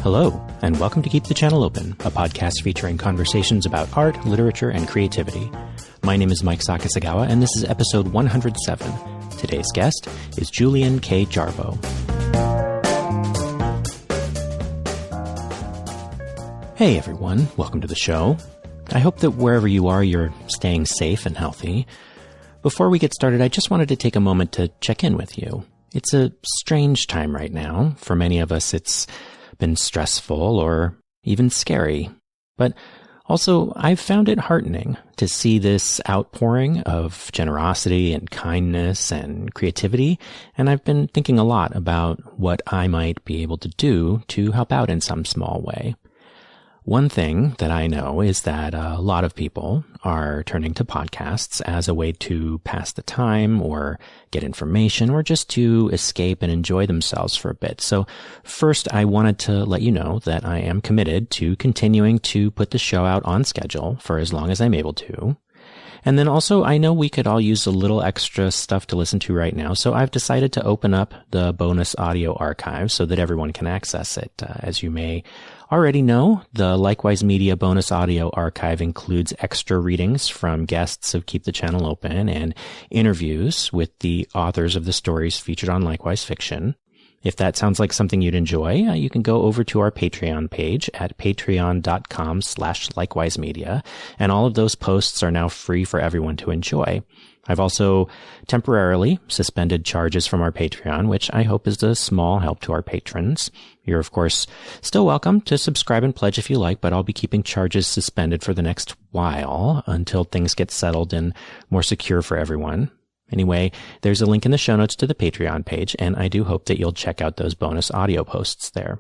Hello, and welcome to Keep the Channel Open, a podcast featuring conversations about art, literature, and creativity. My name is Mike Sakasagawa, and this is episode 107. Today's guest is Julian K. Jarboe. Hey everyone, welcome to the show. I hope that wherever you are, you're staying safe and healthy. Before we get started, I just wanted to take a moment to check in with you. It's a strange time right now. For many of us, it's been stressful or even scary. But also, I've found it heartening to see this outpouring of generosity and kindness and creativity, and I've been thinking a lot about what I might be able to do to help out in some small way. One thing that I know is that a lot of people are turning to podcasts as a way to pass the time or get information or just to escape and enjoy themselves for a bit. So first, I wanted to let you know that I am committed to continuing to put the show out on schedule for as long as I'm able to. And then also, I know we could all use a little extra stuff to listen to right now, so I've decided to open up the bonus audio archive so that everyone can access it. As you may already know, the Likewise Media bonus audio archive includes extra readings from guests of Keep the Channel Open and interviews with the authors of the stories featured on Likewise Fiction. If that sounds like something you'd enjoy, you can go over to our Patreon page at patreon.com/likewisemedia, and all of those posts are now free for everyone to enjoy. I've also temporarily suspended charges from our Patreon, which I hope is a small help to our patrons. You're, of course, still welcome to subscribe and pledge if you like, but I'll be keeping charges suspended for the next while until things get settled and more secure for everyone. Anyway, there's a link in the show notes to the Patreon page, and I do hope that you'll check out those bonus audio posts there.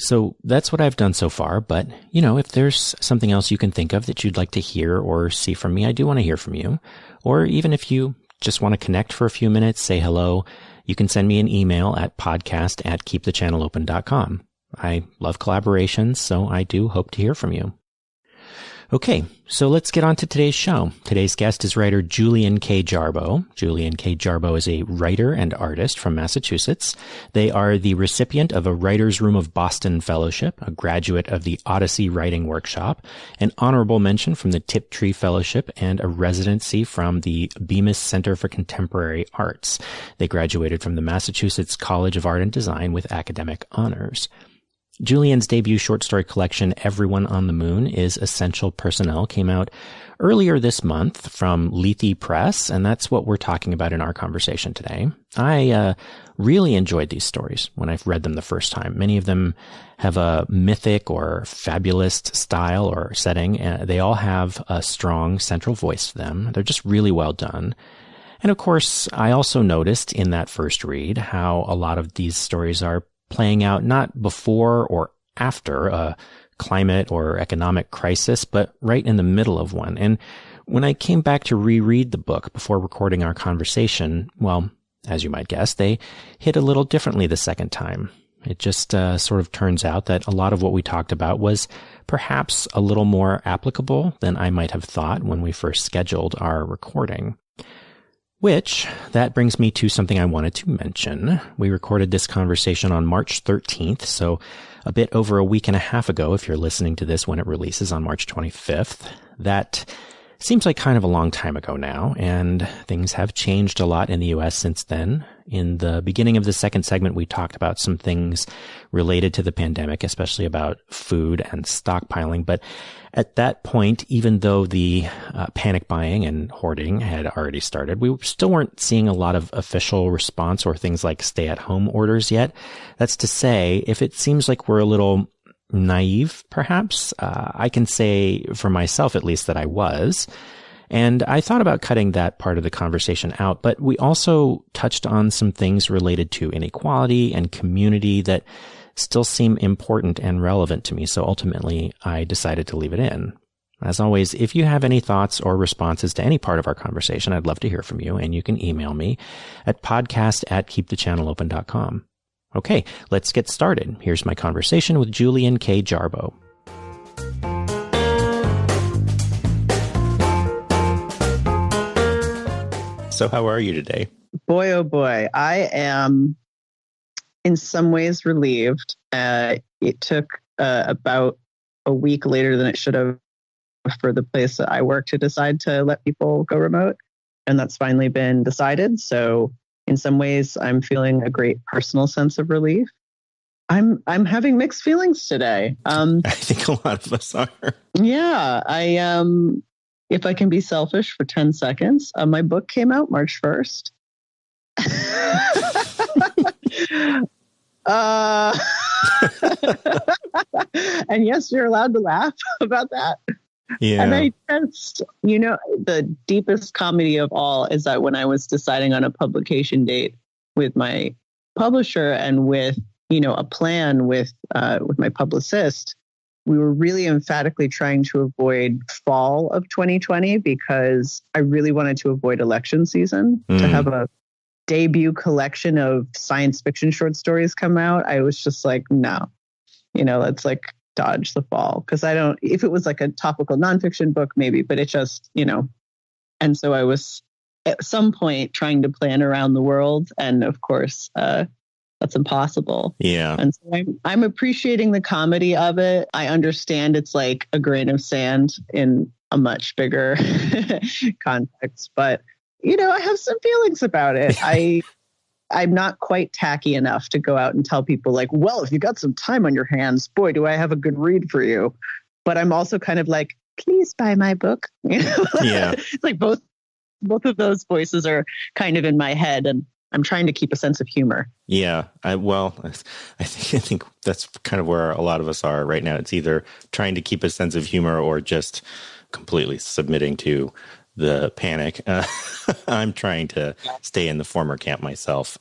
So that's what I've done so far, but, if there's something else you can think of that you'd like to hear or see from me, I do want to hear from you. Or even if you just want to connect for a few minutes, say hello, you can send me an email at podcast@keepthechanneleopen.com. I love collaborations, so I do hope to hear from you. Okay, so let's get on to today's show. Today's guest is writer Julian K. Jarboe. Julian K. Jarboe is a writer and artist from Massachusetts. They are the recipient of a Writers' Room of Boston Fellowship, a graduate of the Odyssey Writing Workshop, an honorable mention from the Tiptree Fellowship, and a residency from the Bemis Center for Contemporary Arts. They graduated from the Massachusetts College of Art and Design with academic honors. Julian's debut short story collection, Everyone on the Moon is Essential Personnel, came out earlier this month from Lethe Press, and that's what we're talking about in our conversation today. I really enjoyed these stories when I've read them the first time. Many of them have a mythic or fabulist style or setting, and they all have a strong central voice to them. They're just really well done. And of course, I also noticed in that first read how a lot of these stories are playing out not before or after a climate or economic crisis, but right in the middle of one. And when I came back to reread the book before recording our conversation, well, as you might guess, they hit a little differently the second time. It just sort of turns out that a lot of what we talked about was perhaps a little more applicable than I might have thought when we first scheduled our recording. Which, that brings me to something I wanted to mention. We recorded this conversation on March 13th, so a bit over a week and a half ago if you're listening to this when it releases on March 25th. That seems like kind of a long time ago now, and things have changed a lot in the U.S. since then. In the beginning of the second segment, we talked about some things related to the pandemic, especially about food and stockpiling. But at that point, even though the panic buying and hoarding had already started, we still weren't seeing a lot of official response or things like stay-at-home orders yet. That's to say, if it seems like we're a little naive, perhaps, I can say for myself at least that I was. And I thought about cutting that part of the conversation out, but we also touched on some things related to inequality and community that still seem important and relevant to me. So ultimately, I decided to leave it in. As always, if you have any thoughts or responses to any part of our conversation, I'd love to hear from you, and you can email me at podcast@keepthechanneleopen.com. Okay, let's get started. Here's my conversation with Julian K. Jarboe. So how are you today? Boy, oh boy. I am in some ways relieved. It took about a week later than it should have for the place that I work to decide to let people go remote. And that's finally been decided. So in some ways, I'm feeling a great personal sense of relief. I'm having mixed feelings today. I think a lot of us are. Yeah, if I can be selfish for 10 seconds, my book came out March 1st. And yes, you're allowed to laugh about that. Yeah. And I just, the deepest comedy of all is that when I was deciding on a publication date with my publisher and with, a plan with my publicist, we were really emphatically trying to avoid fall of 2020 because I really wanted to avoid election season. To have a debut collection of science fiction short stories come out. I was just like, no, let's like dodge the fall. Because if it was like a topical nonfiction book, maybe, but it just, and so I was at some point trying to plan around the world. And of course, that's impossible. Yeah. And so I'm appreciating the comedy of it. I understand it's like a grain of sand in a much bigger context, but I have some feelings about it. I'm not quite tacky enough to go out and tell people like, well, if you got some time on your hands, boy, do I have a good read for you. But I'm also kind of like, please buy my book. Yeah. It's like both of those voices are kind of in my head, and I'm trying to keep a sense of humor. Yeah. I think that's kind of where a lot of us are right now. It's either trying to keep a sense of humor or just completely submitting to the panic. I'm trying to stay in the former camp myself.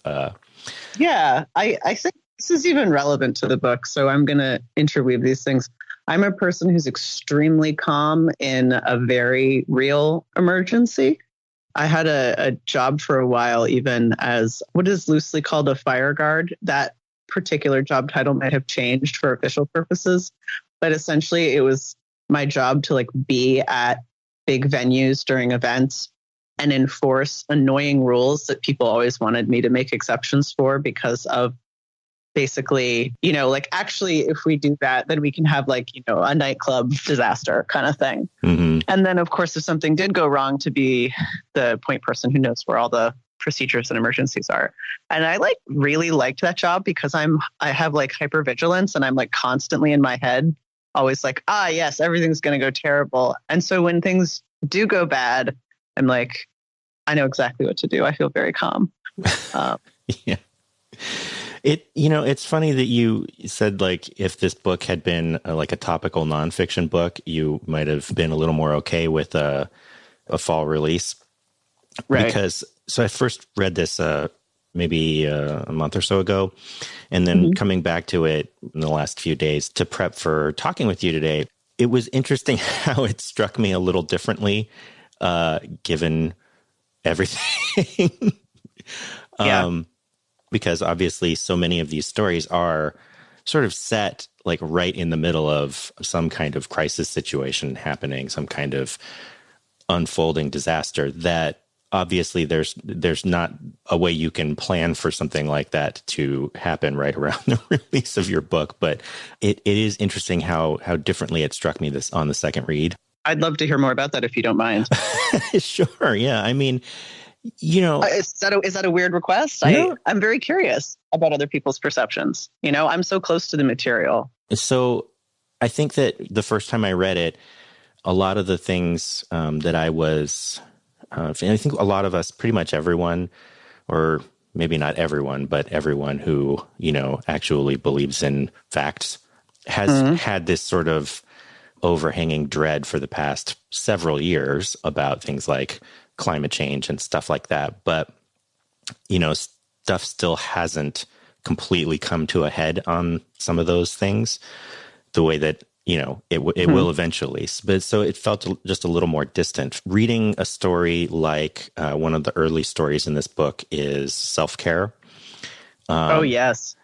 Yeah, I think this is even relevant to the book, so I'm going to interweave these things. I'm a person who's extremely calm in a very real emergency. I had a job for a while, even as what is loosely called a fire guard. That particular job title might have changed for official purposes, but essentially it was my job to like be at big venues during events and enforce annoying rules that people always wanted me to make exceptions for because of basically, like actually if we do that, then we can have like, a nightclub disaster kind of thing. Mm-hmm. And then of course, if something did go wrong, to be the point person who knows where all the procedures and emergencies are. And I like really liked that job because I have like hypervigilance and I'm like constantly in my head, always like, yes, everything's going to go terrible. And so when things do go bad, I'm like, I know exactly what to do. I feel very calm. Yeah. It's funny that you said like if this book had been like a topical nonfiction book, you might have been a little more okay with a fall release. Right. Because I first read this maybe a month or so ago, and then coming back to it in the last few days to prep for talking with you today, it was interesting how it struck me a little differently, given everything. Yeah. Because obviously so many of these stories are sort of set like right in the middle of some kind of crisis situation happening, some kind of unfolding disaster that obviously there's not a way you can plan for something like that to happen right around the release of your book. But it is interesting how differently it struck me this on the second read. I'd love to hear more about that if you don't mind. Sure. Yeah. I mean, is that a weird request? No. I'm very curious about other people's perceptions. I'm so close to the material. So I think that the first time I read it, a lot of the things that I was, I think a lot of us, pretty much everyone, or maybe not everyone, but everyone who, actually believes in facts has had this sort of overhanging dread for the past several years about things like climate change and stuff like that. But, stuff still hasn't completely come to a head on some of those things the way that, it will eventually. But so it felt just a little more distant. Reading a story like one of the early stories in this book is Self-Care. Oh, yes.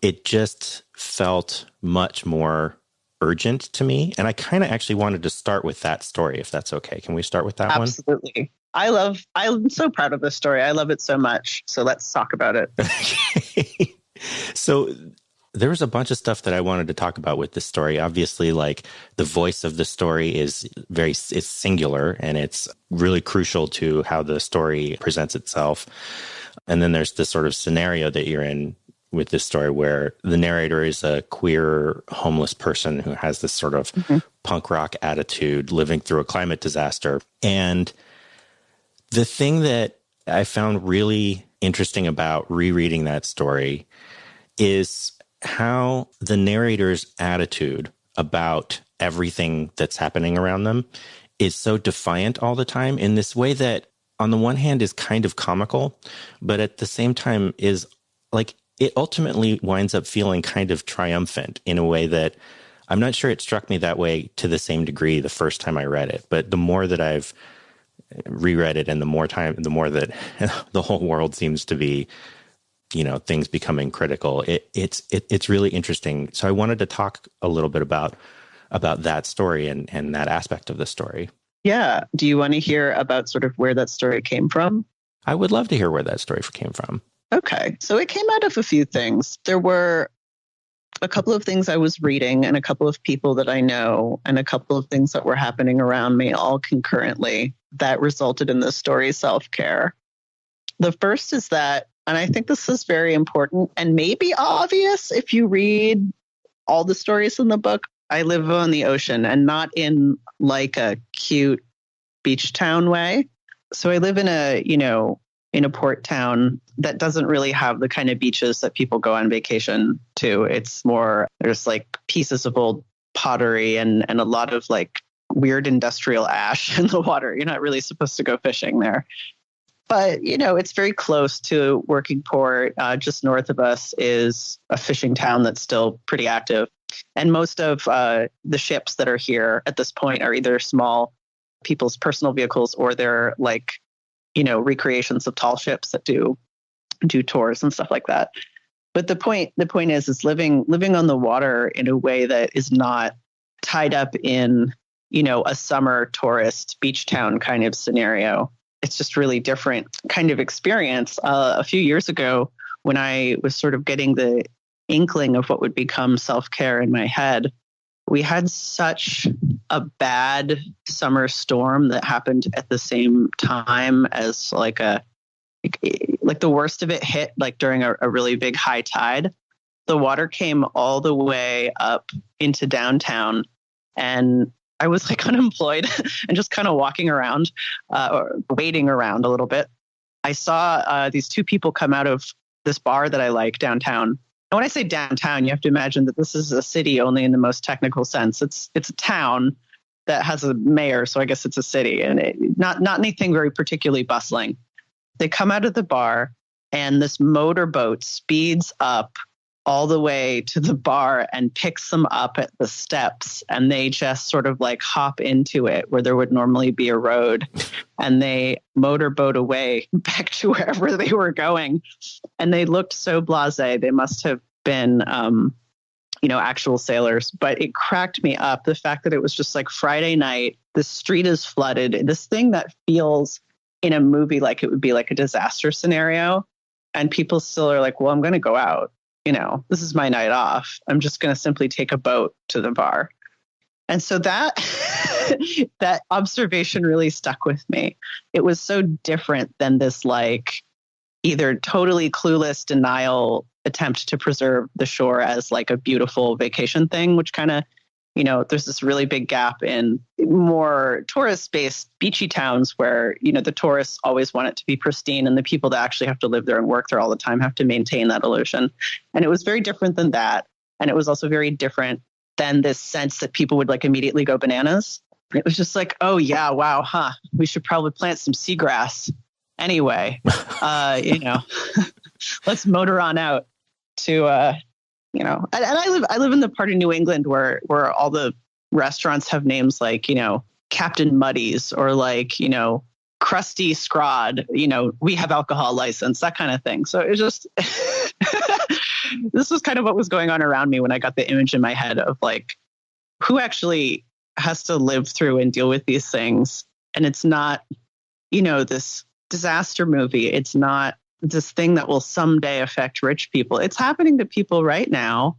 It just felt much more urgent to me. And I kind of actually wanted to start with that story, if that's okay. Can we start with that one? Absolutely. I'm so proud of this story. I love it so much. So let's talk about it. So there was a bunch of stuff that I wanted to talk about with this story. Obviously, like the voice of the story is it's singular, and it's really crucial to how the story presents itself. And then there's this sort of scenario that you're in with this story where the narrator is a queer homeless person who has this sort of punk rock attitude living through a climate disaster. And the thing that I found really interesting about rereading that story is how the narrator's attitude about everything that's happening around them is so defiant all the time in this way that on the one hand is kind of comical, but at the same time is like, it ultimately winds up feeling kind of triumphant in a way that I'm not sure it struck me that way to the same degree the first time I read it. But the more that I've reread it and the more that the whole world seems to be, things becoming critical, it's really interesting. So I wanted to talk a little bit about that story and that aspect of the story. Yeah. Do you want to hear about sort of where that story came from? I would love to hear where that story came from. Okay. So it came out of a few things. There were a couple of things I was reading and a couple of people that I know and a couple of things that were happening around me all concurrently that resulted in this story, Self-Care. The first is that, and I think this is very important and maybe obvious if you read all the stories in the book, I live on the ocean and not in like a cute beach town way. So I live in a port town that doesn't really have the kind of beaches that people go on vacation to. It's more, there's like pieces of old pottery and a lot of like weird industrial ash in the water. You're not really supposed to go fishing there. But, it's very close to working port. Just north of us is a fishing town that's still pretty active. And most of the ships that are here at this point are either small people's personal vehicles or they're like, recreations of tall ships that do tours and stuff like that. But the point is living on the water in a way that is not tied up in, a summer tourist beach town kind of scenario. It's just really different kind of experience. A few years ago, when I was sort of getting the inkling of what would become Self-Care in my head, we had such a bad summer storm that happened at the same time as like the worst of it hit like during a really big high tide. The water came all the way up into downtown and I was like unemployed and just kind of walking around or waiting around a little bit. I saw these two people come out of this bar that I like downtown. And when I say downtown, you have to imagine that this is a city only in the most technical sense. It's a town that has a mayor, so I guess it's a city, and not anything very particularly bustling. They come out of the bar, and this motorboat speeds up all the way to the bar and picks them up at the steps, and they just sort of like hop into it where there would normally be a road, and they motorboat away back to wherever they were going. And they looked so blasé. They must have been, actual sailors. But it cracked me up, the fact that it was just like Friday night, the street is flooded, this thing that feels in a movie like it would be like a disaster scenario. And people still are like, well, I'm going to go out. This is my night off. I'm just going to simply take a boat to the bar. And so that that observation really stuck with me. It was so different than this like either totally clueless denial attempt to preserve the shore as like a beautiful vacation thing, which kind of, there's this really big gap in more tourist-based beachy towns where, the tourists always want it to be pristine and the people that actually have to live there and work there all the time have to maintain that illusion. And it was very different than that. And it was also very different than this sense that people would like immediately go bananas. It was just like, oh yeah, wow, huh? We should probably plant some seagrass anyway. Let's motor on out to, and I live in the part of New England where all the restaurants have names like, Captain Muddy's or like, Krusty Scrod, we have alcohol license, that kind of thing. So it just, this was kind of what was going on around me when I got the image in my head of like, who actually has to live through and deal with these things. And it's not, this disaster movie. It's not this thing that will someday affect rich people. It's happening to people right now.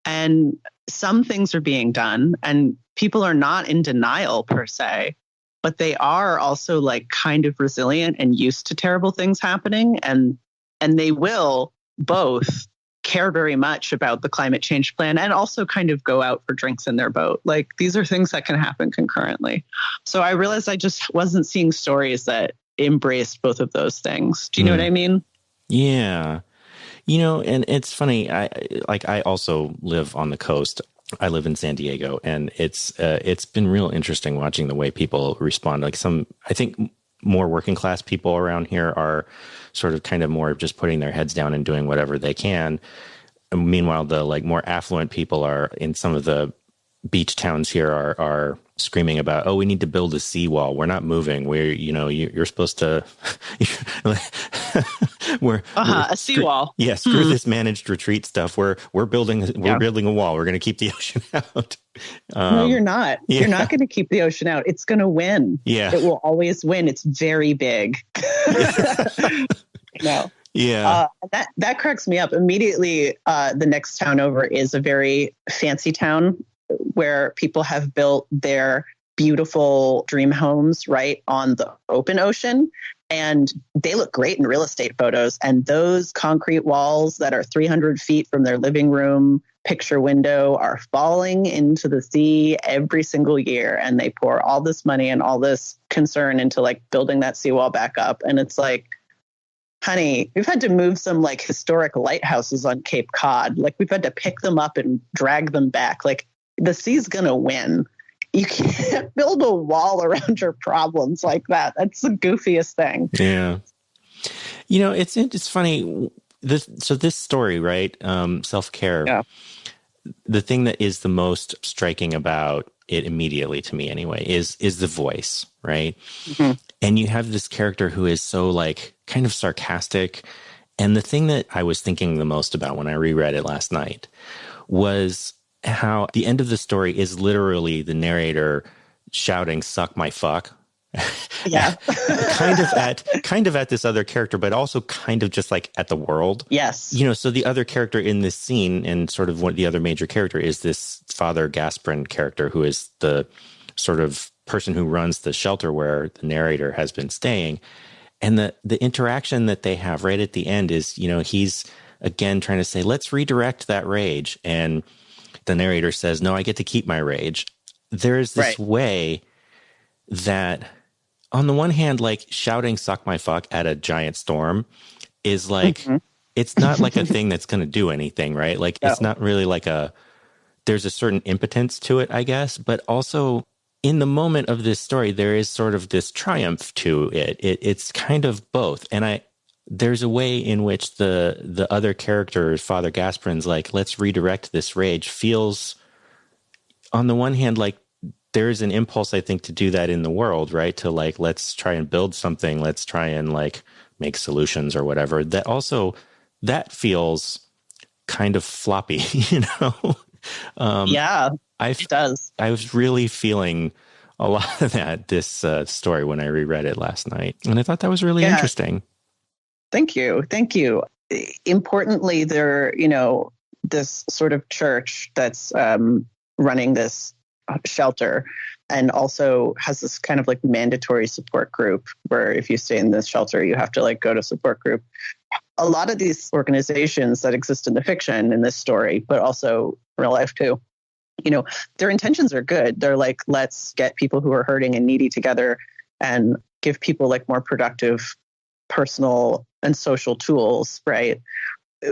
And some things are being done, and people are not in denial per se, but they are also like kind of resilient and used to terrible things happening. And they will both care very much about the climate change plan and also kind of go out for drinks in their boat. Like, these are things that can happen concurrently. So I realized I just wasn't seeing stories that embraced both of those things. Do you know what I mean? Yeah. You know, and it's funny. I also live on the coast. I live in San Diego, and it's been real interesting watching the way people respond. Like I think more working class people around here are sort of kind of more just putting their heads down and doing whatever they can. And meanwhile, the like more affluent people are in some of the beach towns here are screaming about, oh, we need to build a seawall. We're not moving. You're supposed to. A seawall. Yeah, screw this managed retreat stuff. We're building a wall. We're going to keep the ocean out. No, you're not. Yeah. You're not going to keep the ocean out. It's going to win. Yeah, it will always win. It's very big. No. Yeah. That cracks me up. Immediately, the next town over is a very fancy town where people have built their beautiful dream homes right on the open ocean. And they look great in real estate photos. And those concrete walls that are 300 feet from their living room picture window are falling into the sea every single year. And they pour all this money and all this concern into like building that seawall back up. And it's like, honey, we've had to move some like historic lighthouses on Cape Cod. Like, we've had to pick them up and drag them back. Like, the sea's going to win. You can't build a wall around your problems like that. That's the goofiest thing. Yeah. You know, it's funny. This story, right? Self-care. Yeah. The thing that is the most striking about it immediately to me anyway is the voice, right? Mm-hmm. And you have this character who is so like kind of sarcastic. And the thing that I was thinking the most about when I reread it last night was how the end of the story is literally the narrator shouting, "Suck my fuck." Yeah. kind of at this other character, but also kind of just like at the world. Yes. You know, so the other character in this scene, and sort of the other major character, is this Father Gasprin character, who is the sort of person who runs the shelter where the narrator has been staying. And the interaction that they have right at the end is, you know, he's again trying to say, let's redirect that rage. And the narrator says, no, I get to keep my rage. There is this way that, on the one hand, like shouting "suck my fuck" at a giant storm is like, it's not like a thing that's going to do anything, right? Like, it's not really like there's a certain impotence to it, I guess. But also in the moment of this story, there is sort of this triumph to it. It's kind of both. And there's a way in which the other character, Father Gasprin's like, let's redirect this rage, feels, on the one hand, like there's an impulse, I think, to do that in the world, right? To like, let's try and build something. Let's try and like make solutions or whatever. That feels kind of floppy, you know? It does. I was really feeling a lot of this story when I reread it last night. And I thought that was really interesting. Thank you. Importantly, this sort of church that's running this shelter and also has this kind of like mandatory support group where if you stay in this shelter, you have to like go to support group. A lot of these organizations that exist in the fiction in this story, but also real life too, you know, their intentions are good. They're like, let's get people who are hurting and needy together and give people like more productive personal and social tools, right?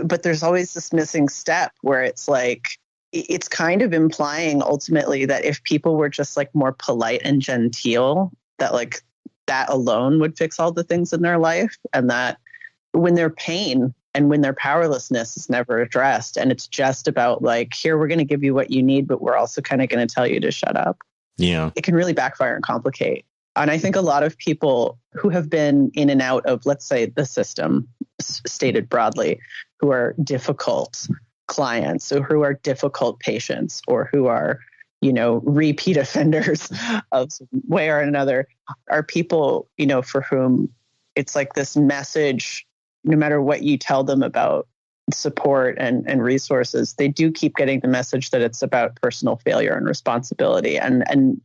But there's always this missing step where it's like, it's kind of implying ultimately that if people were just like more polite and genteel, that like that alone would fix all the things in their life. And that when their pain and when their powerlessness is never addressed, and it's just about like, here, we're going to give you what you need, but we're also kind of going to tell you to shut up. Yeah. It can really backfire and complicate. And I think a lot of people who have been in and out of, let's say, the system, stated broadly, who are difficult clients, or who are difficult patients, or who are, you know, repeat offenders of some way or another, are people, you know, for whom it's like this message no matter what you tell them about support and resources, they do keep getting the message that it's about personal failure and responsibility. And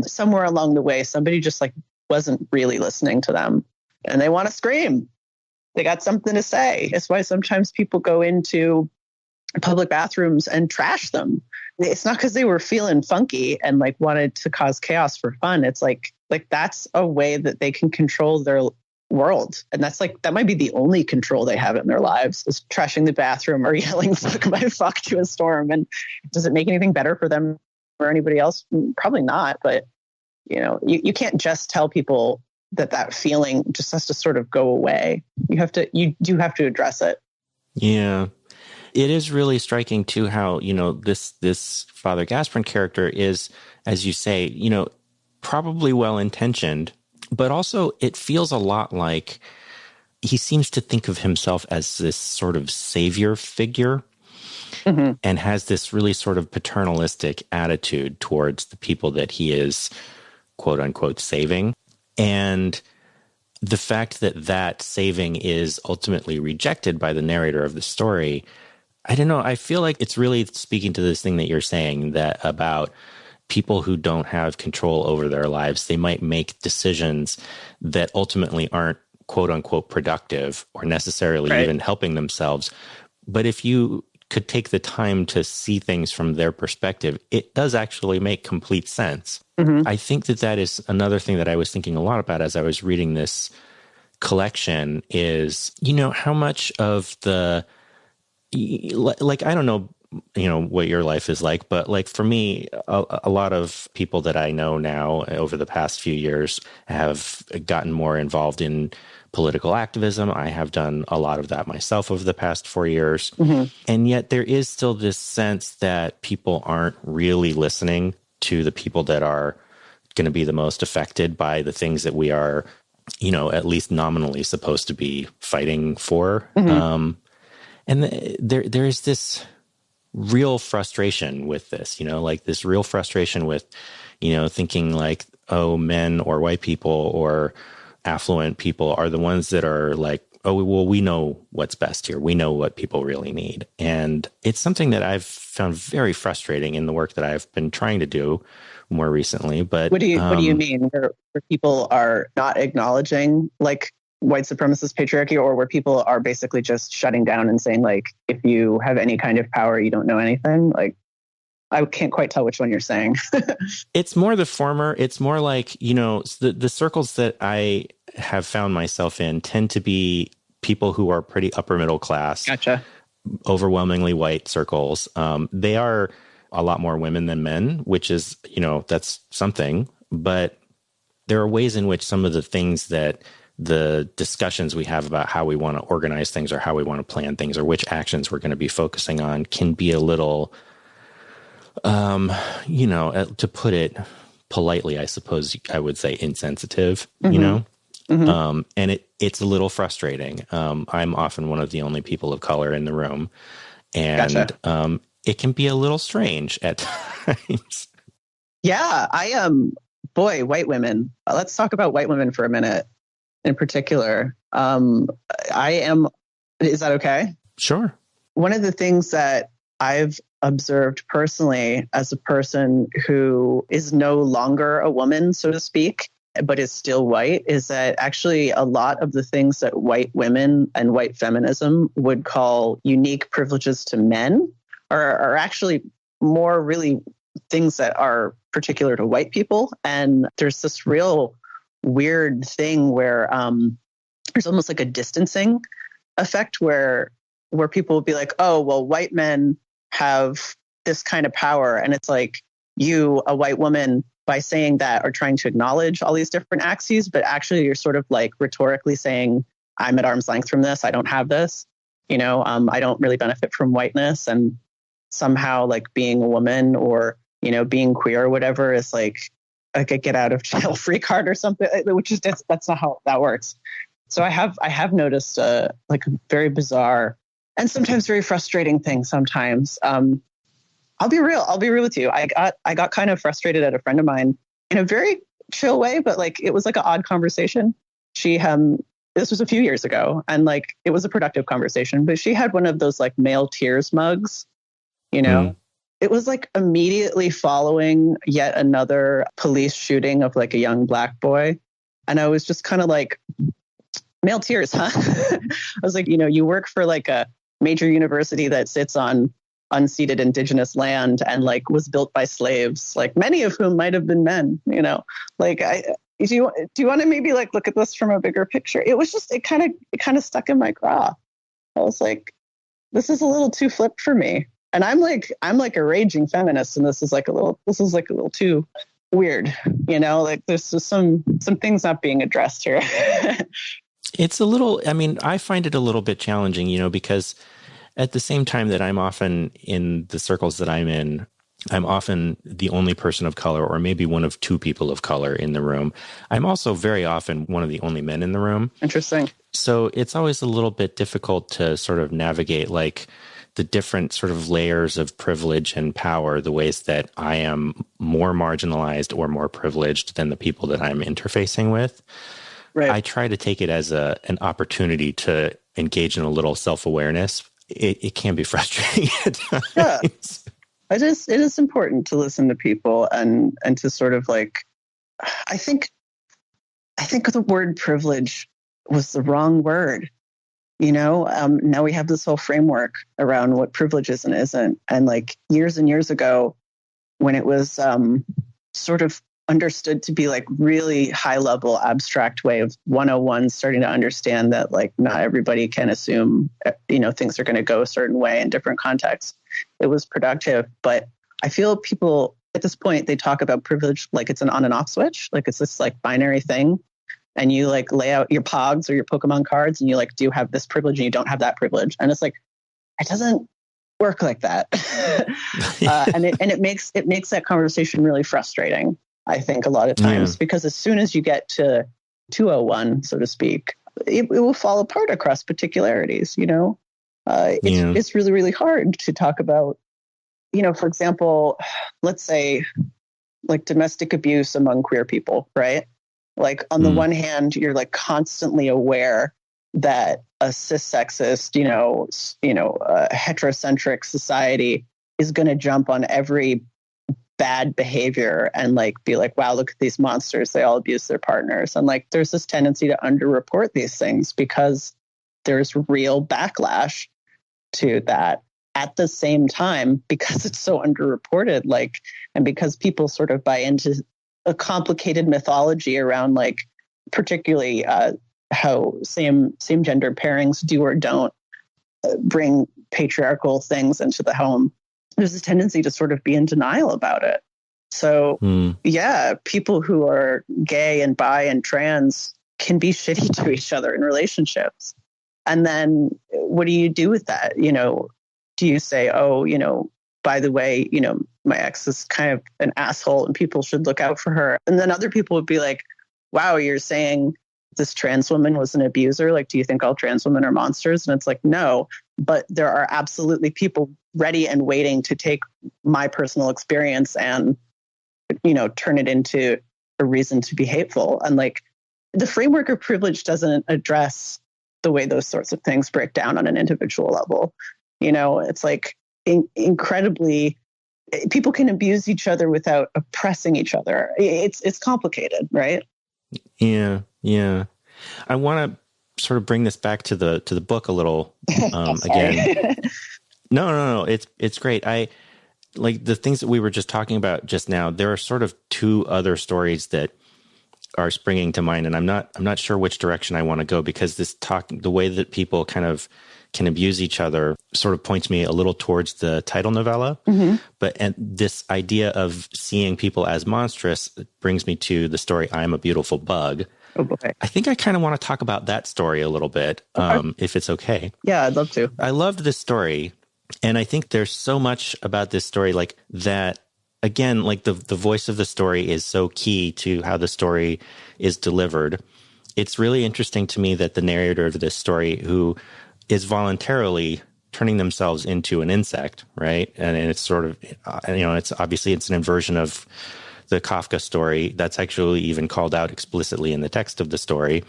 somewhere along the way, somebody just like wasn't really listening to them and they want to scream. They got something to say. It's why sometimes people go into public bathrooms and trash them. It's not because they were feeling funky and like wanted to cause chaos for fun. It's like that's a way that they can control their world. And that's like, that might be the only control they have in their lives, is trashing the bathroom or yelling fuck my fuck to a storm. And does it make anything better for them or anybody else? Probably not. But you can't just tell people that feeling just has to sort of go away. You do have to address it. Yeah. It is really striking too how, this Father Gasprin character is, as you say, probably well-intentioned, but also it feels a lot like he seems to think of himself as this sort of savior figure, and has this really sort of paternalistic attitude towards the people that he is, quote unquote, saving. And the fact that saving is ultimately rejected by the narrator of the story, I don't know. I feel like it's really speaking to this thing that you're saying, that about people who don't have control over their lives. They might make decisions that ultimately aren't, quote unquote, productive or necessarily even helping themselves. But if you could take the time to see things from their perspective, it does actually make complete sense. I think that is another thing that I was thinking a lot about as I was reading this collection is, how much of the, like, I don't know, what your life is like, but like for me, a lot of people that I know now over the past few years have gotten more involved in political activism. I have done a lot of that myself over the past 4 years. And yet there is still this sense that people aren't really listening to the people that are going to be the most affected by the things that we are, at least nominally supposed to be fighting for. And there is this real frustration with this, like this real frustration with, thinking like, oh, men or white people or affluent people are the ones that are like, oh, well, we know what's best here. We know what people really need. And it's something that I've found very frustrating in the work that I've been trying to do more recently. But what do you mean where people are not acknowledging like white supremacist patriarchy, or where people are basically just shutting down and saying like, if you have any kind of power, you don't know anything? Like, I can't quite tell which one you're saying. It's more the former. It's more like, the circles that I have found myself in tend to be people who are pretty upper middle class. Gotcha. Overwhelmingly white circles. They are a lot more women than men, which is, that's something. But there are ways in which some of the things that the discussions we have about how we want to organize things or how we want to plan things or which actions we're going to be focusing on can be a little, to put it politely, I suppose I would say insensitive, and it's a little frustrating. I'm often one of the only people of color in the room, and it can be a little strange at times. Yeah, I am. Boy, white women. Let's talk about white women for a minute. In particular, is that okay? Sure. One of the things that I've observed personally as a person who is no longer a woman, so to speak, but is still white, is that actually a lot of the things that white women and white feminism would call unique privileges to men are actually more really things that are particular to white people. And there's this real weird thing where there's almost like a distancing effect where people will be like, oh, well, white men have this kind of power. And it's like you, a white woman, by saying that are trying to acknowledge all these different axes, but actually you're sort of like rhetorically saying, I'm at arm's length from this. I don't have this, I don't really benefit from whiteness. And somehow like being a woman or, being queer or whatever is like a get out of jail free card or something, which is that's not how that works. So I have noticed like a very bizarre and sometimes very frustrating thing sometimes. I'll be real with you. I got kind of frustrated at a friend of mine in a very chill way, but like it was like an odd conversation. She this was a few years ago, and like it was a productive conversation, but she had one of those like male tears mugs, you know. It was like immediately following yet another police shooting of like a young Black boy. And I was just kind of like, male tears, huh? I was like, you know, you work for like a major university that sits on unceded indigenous land and like was built by slaves, like many of whom might have been men, you know, like do you want to maybe like look at this from a bigger picture? It was just, it kind of stuck in my craw. I was like, this is a little too flipped for me. And I'm like a raging feminist, and this is like a little too weird, you know, like there's just some things not being addressed here. It's a little, I mean, I find it a little bit challenging, you know, because at the same time that I'm often in the circles that I'm in, I'm often the only person of color, or maybe one of two people of color in the room. I'm also very often one of the only men in the room. Interesting. So it's always a little bit difficult to sort of navigate like the different sort of layers of privilege and power, the ways that I am more marginalized or more privileged than the people that I'm interfacing with. Right. I try to take it as an opportunity to engage in a little self-awareness. It can be frustrating at times. Yeah. It is important to listen to people and to sort of like, I think the word privilege was the wrong word. You know, now we have this whole framework around what privilege is and isn't. And like years and years ago, when it was sort of understood to be like really high level abstract way of 101, starting to understand that like not everybody can assume, you know, things are going to go a certain way in different contexts. It was productive. But I feel people at this point, they talk about privilege like it's an on and off switch, like it's this like binary thing. And you like lay out your pogs or your Pokemon cards and you like, do you have this privilege and you don't have that privilege? And it's like, it doesn't work like that. And it makes that conversation really frustrating, I think, a lot of times, because as soon as you get to 201, so to speak, it will fall apart across particularities, you know? It's really, really hard to talk about, you know, for example, let's say like domestic abuse among queer people, right? Like on the one hand, you're like constantly aware that a cis-sexist, heterocentric society is going to jump on every bad behavior and like be like, wow, look at these monsters. They all abuse their partners. And like, there's this tendency to underreport these things because there's real backlash to that. At the same time, because it's so underreported, like, and because people sort of buy into a complicated mythology around like, particularly how same gender pairings do or don't bring patriarchal things into the home. There's a tendency to sort of be in denial about it. So yeah, people who are gay and bi and trans can be shitty to each other in relationships. And then what do you do with that? You know, do you say, oh, you know, by the way, you know, my ex is kind of an asshole and people should look out for her. And then other people would be like, wow, you're saying this trans woman was an abuser. Like, do you think all trans women are monsters? And it's like, no, but there are absolutely people ready and waiting to take my personal experience and, you know, turn it into a reason to be hateful. And like the framework of privilege doesn't address the way those sorts of things break down on an individual level. You know, it's like incredibly, people can abuse each other without oppressing each other. It's complicated, right? Yeah. I want to sort of bring this back to the book a little again. No. It's great. I like the things that we were just talking about just now. There are sort of two other stories that are springing to mind, and I'm not sure which direction I want to go, because the way that people kind of can abuse each other sort of points me a little towards the title novella. And this idea of seeing people as monstrous brings me to the story I'm a Beautiful Bug. Oh boy. I think I kind of want to talk about that story a little bit, if it's okay. Yeah, I'd love to. I loved this story, and I think there's so much about this story like that. Again, like the voice of the story is so key to how the story is delivered. It's really interesting to me that the narrator of this story, who is voluntarily turning themselves into an insect, right? And it's sort of, it's obviously it's an inversion of the Kafka story that's actually even called out explicitly in the text of the story.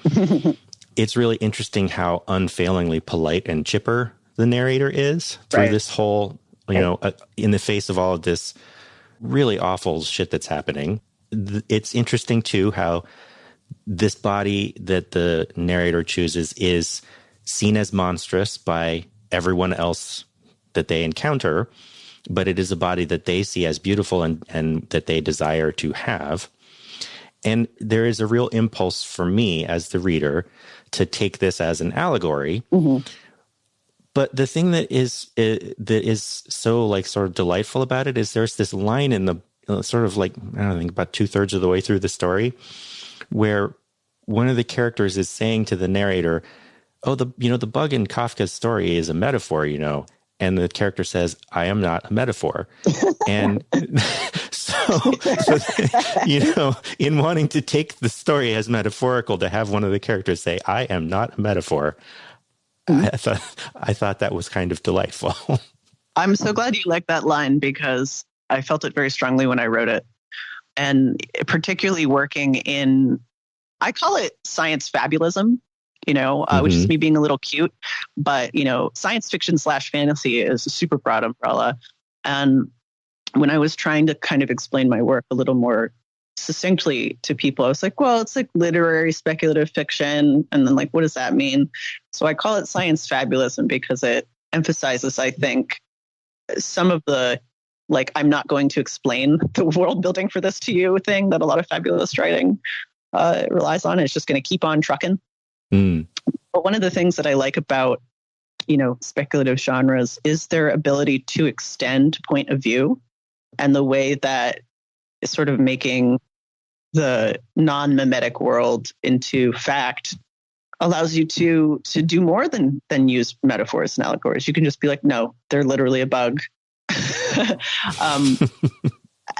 it's really interesting how unfailingly polite and chipper the narrator is through this whole, in the face of all of this really awful shit that's happening. It's interesting, too, how this body that the narrator chooses is seen as monstrous by everyone else that they encounter, but it is a body that they see as beautiful and that they desire to have. And there is a real impulse for me as the reader to take this as an allegory. Mm-hmm. But the thing that is so like sort of delightful about it is there's this line in the sort of like, I don't think about 2/3 of the way through the story, where one of the characters is saying to the narrator, "Oh, the bug in Kafka's story is a metaphor, And the character says, "I am not a metaphor." And so, in wanting to take the story as metaphorical, to have one of the characters say, "I am not a metaphor," I thought that was kind of delightful. I'm so glad you liked that line, because I felt it very strongly when I wrote it. And particularly working in, I call it science fabulism, which is me being a little cute. But, science fiction / fantasy is a super broad umbrella. And when I was trying to kind of explain my work a little more succinctly to people, I was like, well, it's like literary speculative fiction. And then like, what does that mean? So I call it science fabulism because it emphasizes, I think, some of the, like, I'm not going to explain the world building for this to you thing that a lot of fabulous writing relies on. It's just going to keep on trucking. Mm. But one of the things that I like about, speculative genres is their ability to extend point of view, and the way that is sort of making the non-mimetic world into fact allows you to do more than use metaphors and allegories. You can just be like, no, they're literally a bug.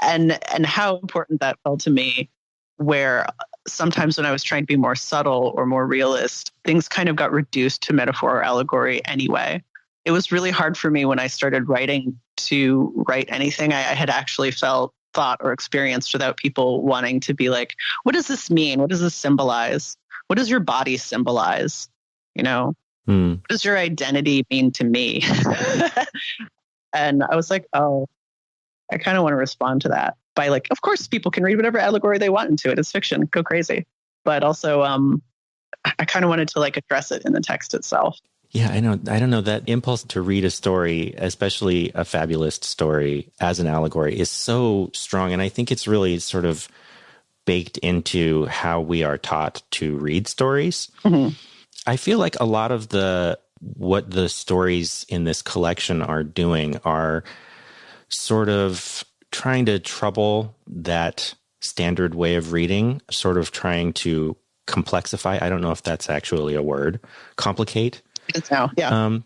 And how important that felt to me, where sometimes when I was trying to be more subtle or more realist, things kind of got reduced to metaphor or allegory anyway. It was really hard for me when I started writing to write anything I had actually thought or experienced, without people wanting to be like, what does this mean? What does this symbolize? What does your body symbolize? What does your identity mean to me? And I was like, oh, I kind of want to respond to that by like, of course, people can read whatever allegory they want into it. It's fiction. Go crazy. But also, I kind of wanted to like address it in the text itself. Yeah, I know. I don't know. That impulse to read a story, especially a fabulist story, as an allegory is so strong. And I think it's really sort of baked into how we are taught to read stories. Mm-hmm. I feel like a lot of what the stories in this collection are doing are sort of trying to trouble that standard way of reading, sort of trying to complexify. I don't know if that's actually a word. Complicate. It's now, yeah.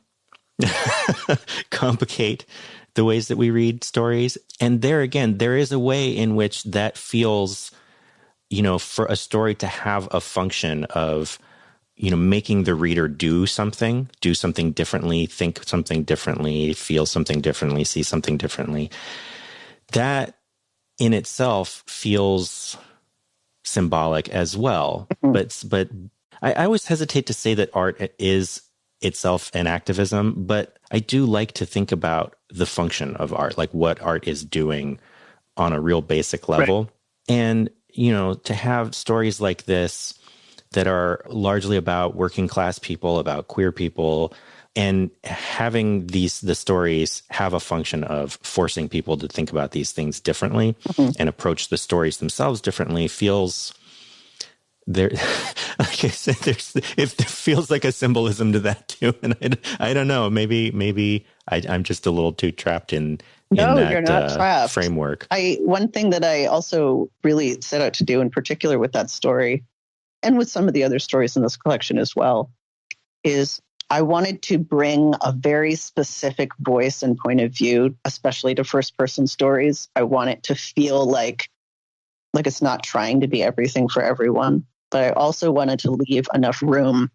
Complicate the ways that we read stories. And there again, there is a way in which that feels, for a story to have a function of, making the reader do something differently, think something differently, feel something differently, see something differently. That in itself feels symbolic as well. Mm-hmm. But I always hesitate to say that art is itself an activism, but I do like to think about the function of art, like what art is doing on a real basic level. Right. And, to have stories like this that are largely about working class people, about queer people, and having the stories have a function of forcing people to think about these things differently and approach the stories themselves differently feels there. Like I said, it feels like a symbolism to that too. And I don't know, maybe I'm just a little too trapped in that you're not trapped. Framework. One thing that I also really set out to do in particular with that story, and with some of the other stories in this collection as well, is I wanted to bring a very specific voice and point of view, especially to first-person stories. I want it to feel like it's not trying to be everything for everyone. But I also wanted to leave enough room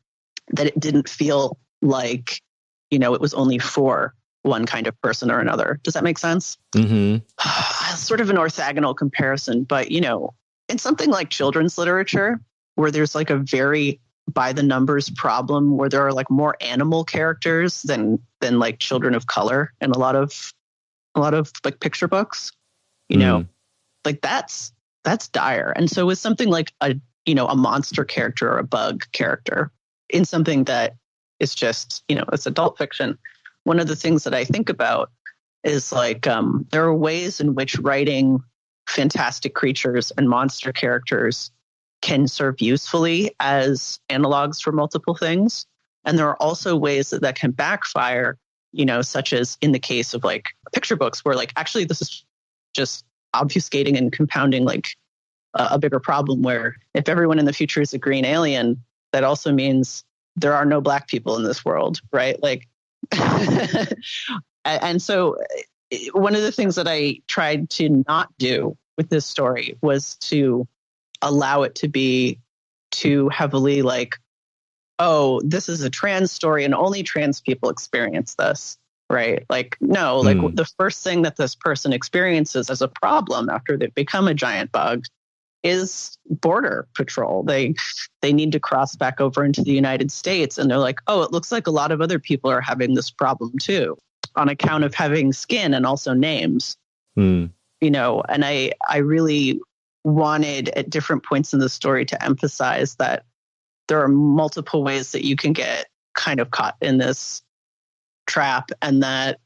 that it didn't feel like, it was only for one kind of person or another. Does that make sense? Mm-hmm. Sort of an orthogonal comparison, but, in something like children's literature, where there's like a very by the numbers problem where there are like more animal characters than like children of color in a lot of like picture books, you know, like that's dire. And so with something like a monster character or a bug character in something that is just, it's adult fiction, one of the things that I think about is like there are ways in which writing fantastic creatures and monster characters can serve usefully as analogs for multiple things. And there are also ways that can backfire, such as in the case of like picture books where like actually this is just obfuscating and compounding like a bigger problem where if everyone in the future is a green alien, that also means there are no Black people in this world, right? Like, and so one of the things that I tried to not do with this story was to allow it to be too heavily like, oh, this is a trans story and only trans people experience this, right? Like, no, like the first thing that this person experiences as a problem after they become a giant bug is border patrol. They need to cross back over into the United States. And they're like, oh, it looks like a lot of other people are having this problem too, on account of having skin and also names, and I really wanted at different points in the story to emphasize that there are multiple ways that you can get kind of caught in this trap, and that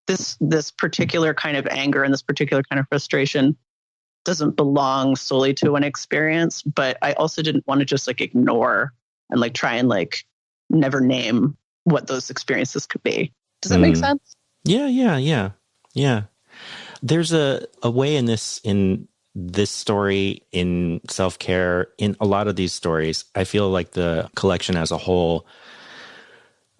this particular kind of anger and this particular kind of frustration doesn't belong solely to an experience. But I also didn't want to just like ignore and like try and like never name what those experiences could be. Does that make sense? Yeah. There's a way in this story, in self-care, in a lot of these stories, I feel like the collection as a whole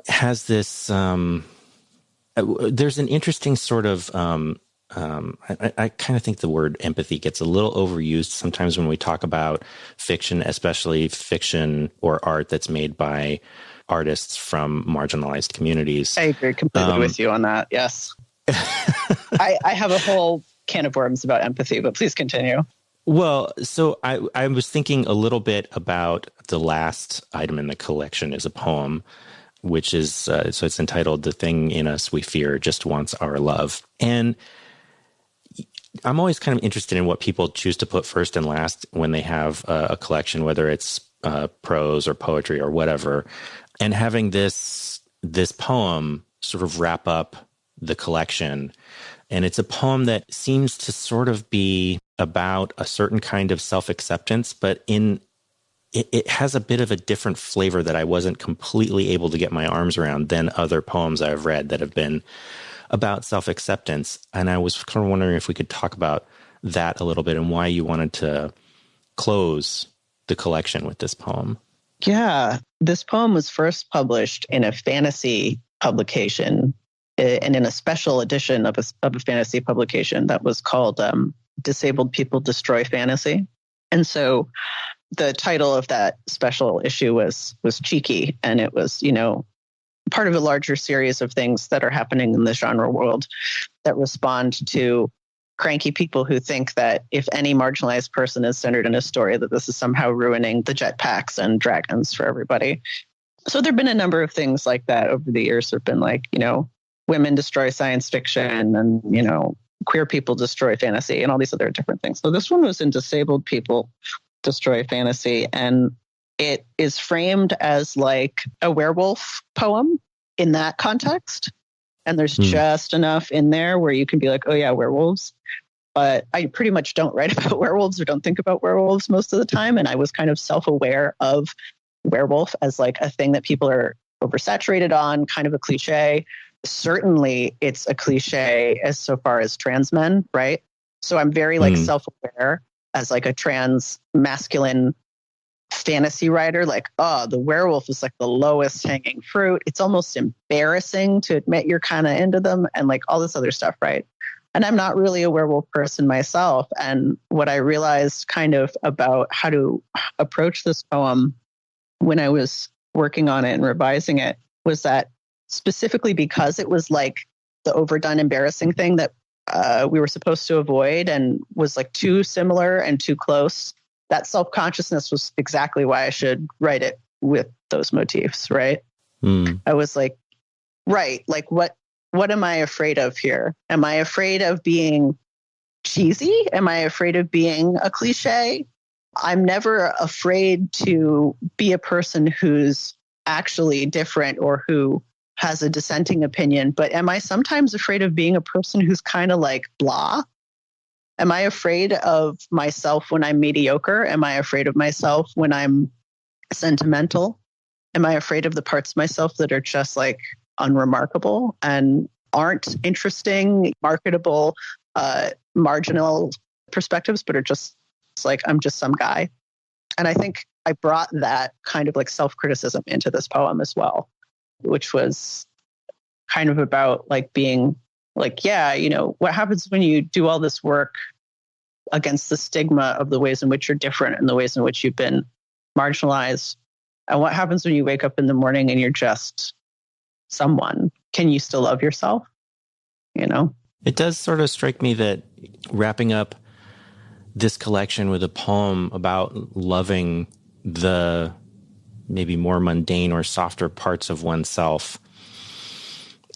has this, there's an interesting sort of, I kind of think the word empathy gets a little overused sometimes when we talk about fiction, especially fiction or art that's made by artists from marginalized communities. I agree completely with you on that. Yes. I have a whole can of worms about empathy, but please continue. Well, so I was thinking a little bit about the last item in the collection is a poem, which is, so it's entitled "The Thing in Us We Fear Just Wants Our Love." And I'm always kind of interested in what people choose to put first and last when they have a collection, whether it's prose or poetry or whatever. And having this poem sort of wrap up the collection. And it's a poem that seems to sort of be about a certain kind of self-acceptance, but it has a bit of a different flavor that I wasn't completely able to get my arms around than other poems I've read that have been about self-acceptance. And I was kind of wondering if we could talk about that a little bit and why you wanted to close the collection with this poem. Yeah, this poem was first published in a fantasy publication and in a special edition of a fantasy publication that was called Disabled People Destroy Fantasy. And so the title of that special issue was Cheeky, and it was, part of a larger series of things that are happening in the genre world that respond to cranky people who think that if any marginalized person is centered in a story, that this is somehow ruining the jetpacks and dragons for everybody. So there've been a number of things like that over the years. There've been like, women destroy science fiction and, queer people destroy fantasy and all these other different things. So this one was in Disabled People Destroy Fantasy, and it is framed as like a werewolf poem in that context. And there's just enough in there where you can be like, oh yeah, werewolves. But I pretty much don't write about werewolves or don't think about werewolves most of the time. And I was kind of self-aware of werewolf as like a thing that people are oversaturated on, kind of a cliche. Certainly it's a cliche as so far as trans men, right? So I'm very like self-aware as like a trans masculine fantasy writer, like, oh, the werewolf is like the lowest hanging fruit. It's almost embarrassing to admit you're kind of into them and like all this other stuff, right? And I'm not really a werewolf person myself. And what I realized kind of about how to approach this poem when I was working on it and revising it was that specifically because it was like the overdone embarrassing thing that we were supposed to avoid and was like too similar and too close that self-consciousness was exactly why I should write it with those motifs, right? I was like, right, like what am I afraid of here? Am I afraid of being cheesy? Am I afraid of being a cliche? I'm never afraid to be a person who's actually different or who has a dissenting opinion, but am I sometimes afraid of being a person who's kind of like blah? Am I afraid of myself when I'm mediocre? Am I afraid of myself when I'm sentimental? Am I afraid of the parts of myself that are just like unremarkable and aren't interesting, marketable, marginal perspectives, but are just like, I'm just some guy? And I think I brought that kind of like self-criticism into this poem as well, which was kind of about like being like, yeah, you know, what happens when you do all this work against the stigma of the ways in which you're different and the ways in which you've been marginalized? And what happens when you wake up in the morning and you're just someone? Can you still love yourself? You know? It does sort of strike me that wrapping up this collection with a poem about loving the maybe more mundane or softer parts of oneself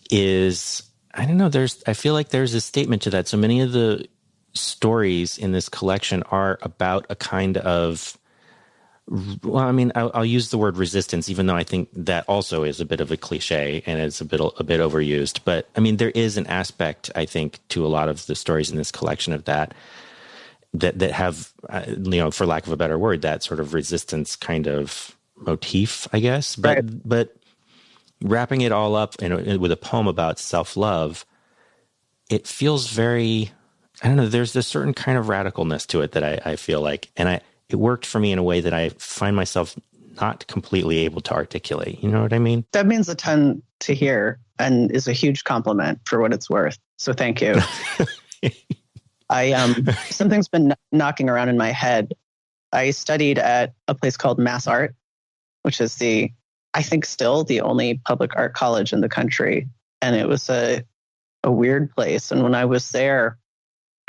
is, I don't know, I feel like there's a statement to that. So many of the stories in this collection are about a kind of, well, I mean, I'll use the word resistance, even though I think that also is a bit of a cliche and it's a bit overused. But I mean, there is an aspect, I think, to a lot of the stories in this collection of that have, you know, for lack of a better word, that sort of resistance kind of motif, I guess. But Right. But wrapping it all up with a poem about self-love, it feels very, I don't know, there's this certain kind of radicalness to it that I feel like, and it worked for me in a way that I find myself not completely able to articulate. You know what I mean? That means a ton to hear and is a huge compliment for what it's worth. So thank you. Something's been knocking around in my head. I studied at a place called Mass Art, which is I think still the only public art college in the country. And it was a weird place. And when I was there,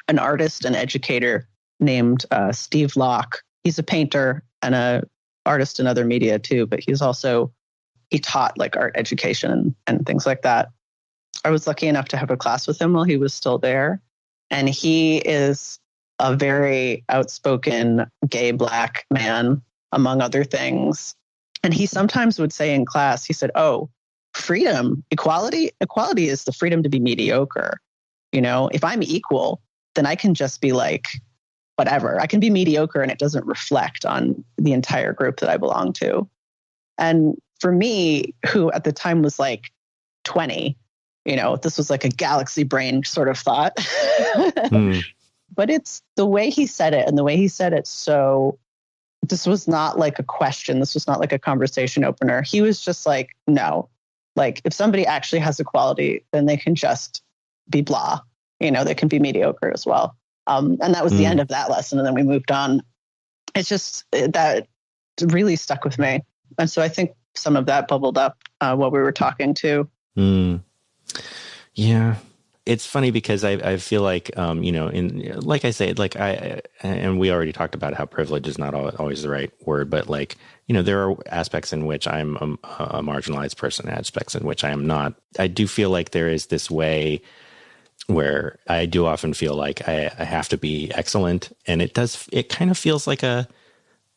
an artist and educator named Steve Locke, he's a painter and a artist in other media too, but he taught like art education and things like that. I was lucky enough to have a class with him while he was still there. And he is a very outspoken gay Black man, among other things. And he sometimes would say in class, he said, oh, freedom, equality is the freedom to be mediocre. You know, if I'm equal, then I can just be like, whatever. I can be mediocre and it doesn't reflect on the entire group that I belong to. And for me, who at the time was like 20, you know, this was like a galaxy brain sort of thought. But it's the way he said it and the way he said it. So this was not like a question. This was not like a conversation opener. He was just like, no, like if somebody actually has equality, then they can just be blah. You know, they can be mediocre as well. And that was the end of that lesson. And then we moved on. It's just that really stuck with me. And so I think some of that bubbled up while we were talking too. Yeah. It's funny because I feel like, you know, like I say, like and we already talked about how privilege is not always the right word, but like, you know, there are aspects in which I'm a marginalized person, aspects in which I am not. I do feel like there is this way where I do often feel like I have to be excellent. And it kind of feels like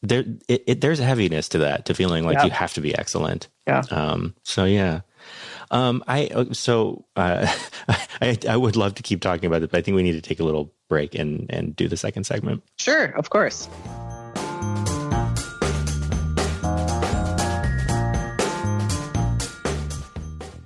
there's a heaviness to that, to feeling like you have to be excellent. Yeah. So yeah. I would love to keep talking about it, but I think we need to take a little break and do the second segment. Sure, of course.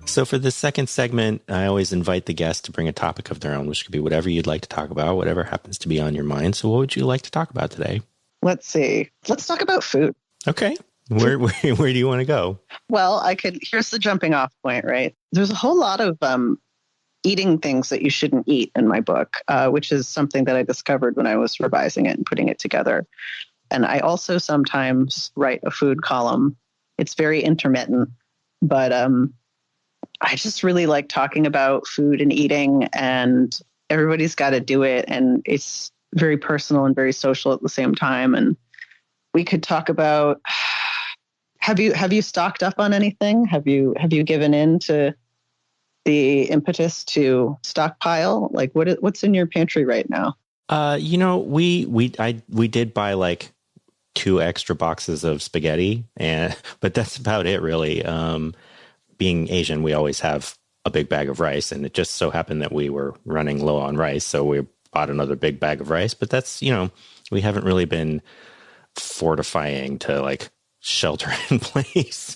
So for the second segment, I always invite the guest to bring a topic of their own, which could be whatever you'd like to talk about, whatever happens to be on your mind. So what would you like to talk about today? Let's see. Let's talk about food. Okay. Where do you want to go? Well, here's the jumping off point, right? There's a whole lot of eating things that you shouldn't eat in my book, which is something that I discovered when I was revising it and putting it together. And I also sometimes write a food column. It's very intermittent, but I just really like talking about food and eating, and everybody's got to do it. And it's very personal and very social at the same time. And we could talk about, have you stocked up on anything? Have you given in to the impetus to stockpile? Like what's in your pantry right now? We did buy like 2 extra boxes of spaghetti, but that's about it really. Being Asian, we always have a big bag of rice, and it just so happened that we were running low on rice, so we bought another big bag of rice. But that's, we haven't really been fortifying to like shelter in place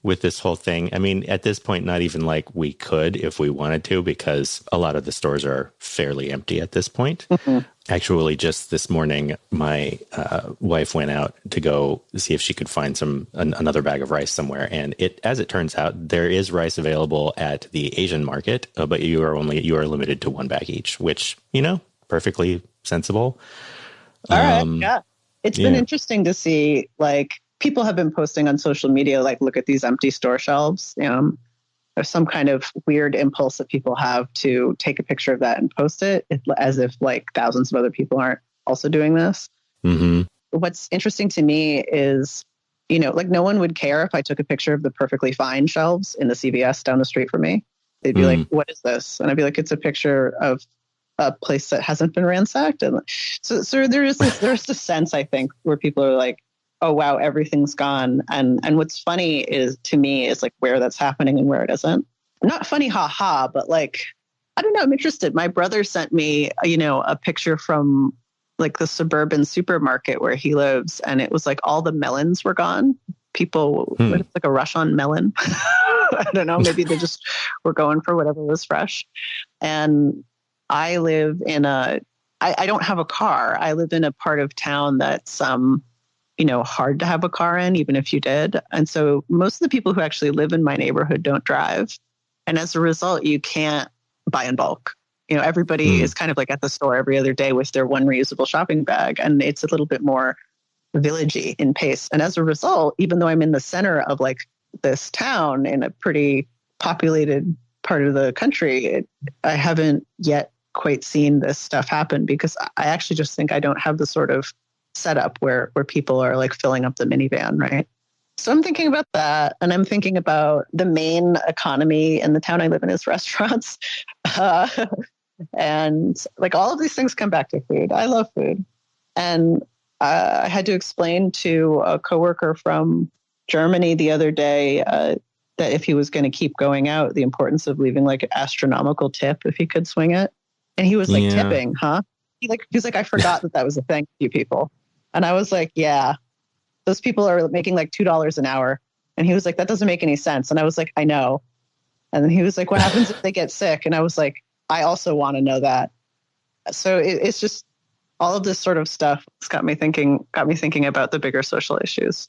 with this whole thing. I mean, at this point, not even like we could if we wanted to, because a lot of the stores are fairly empty at this point. Mm-hmm. Actually, just this morning, my wife went out to go see if she could find another bag of rice somewhere. And as it turns out, there is rice available at the Asian market, but you are limited to 1 bag each, which, perfectly sensible. All right. Yeah. It's been interesting to see, like, people have been posting on social media, like, look at these empty store shelves. There's some kind of weird impulse that people have to take a picture of that and post it as if like thousands of other people aren't also doing this. Mm-hmm. What's interesting to me is, like no one would care if I took a picture of the perfectly fine shelves in the CVS down the street from me. They'd be like, what is this? And I'd be like, it's a picture of a place that hasn't been ransacked. And so there's this sense, I think, where people are like, oh, wow, everything's gone. And what's funny is, to me, is like where that's happening and where it isn't. Not funny, haha, but like, I don't know, I'm interested. My brother sent me, a picture from like the suburban supermarket where he lives. And it was like all the melons were gone. People, it's like a rush on melon. I don't know, maybe they just were going for whatever was fresh. And I live in I don't have a car. I live in a part of town that's, hard to have a car in, even if you did. And so most of the people who actually live in my neighborhood don't drive. And as a result, you can't buy in bulk. Everybody is kind of like at the store every other day with their one reusable shopping bag. And it's a little bit more villagey in pace. And as a result, even though I'm in the center of like this town in a pretty populated part of the country, I haven't yet quite seen this stuff happen because I actually just think I don't have the sort of setup where people are like filling up the minivan, right? So I'm thinking about that, and I'm thinking about the main economy in the town I live in is restaurants, and like all of these things come back to food. I love food, and I had to explain to a coworker from Germany the other day that if he was going to keep going out, the importance of leaving like an astronomical tip if he could swing it. And he was like, tipping, huh? He was like, I forgot that was a thing for you people. And I was like, yeah, those people are making like $2 an hour. And he was like, that doesn't make any sense. And I was like, I know. And then he was like, what happens if they get sick? And I was like, I also want to know that. So it's just all of this sort of stuff has got me thinking about the bigger social issues.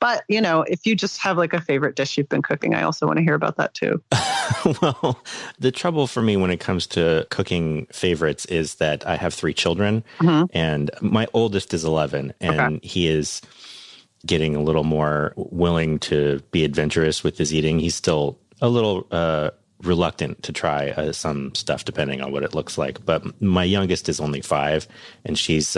But, if you just have like a favorite dish you've been cooking, I also want to hear about that too. Well, the trouble for me when it comes to cooking favorites is that I have 3 children, and my oldest is 11, and he is getting a little more willing to be adventurous with his eating. He's still a little reluctant to try some stuff depending on what it looks like. But my youngest is only 5, and she's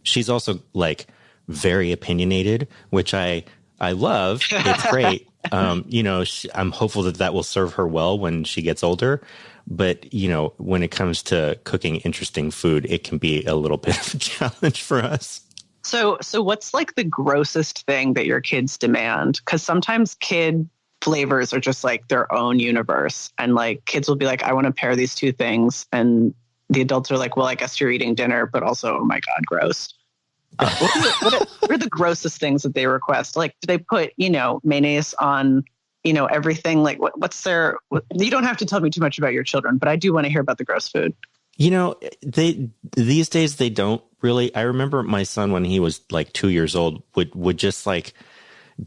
she's also like very opinionated, which I love. It's great. I'm hopeful that will serve her well when she gets older. But, when it comes to cooking interesting food, it can be a little bit of a challenge for us. So what's like the grossest thing that your kids demand? Because sometimes kid flavors are just like their own universe. And like kids will be like, I want to pair these 2 things. And the adults are like, well, I guess you're eating dinner, but also, oh my God, gross. What are the grossest things that they request? Like, do they put, mayonnaise on, everything? Like, what's their? You don't have to tell me too much about your children, but I do want to hear about the gross food. These days they don't really. I remember my son when he was like 2 years old would just like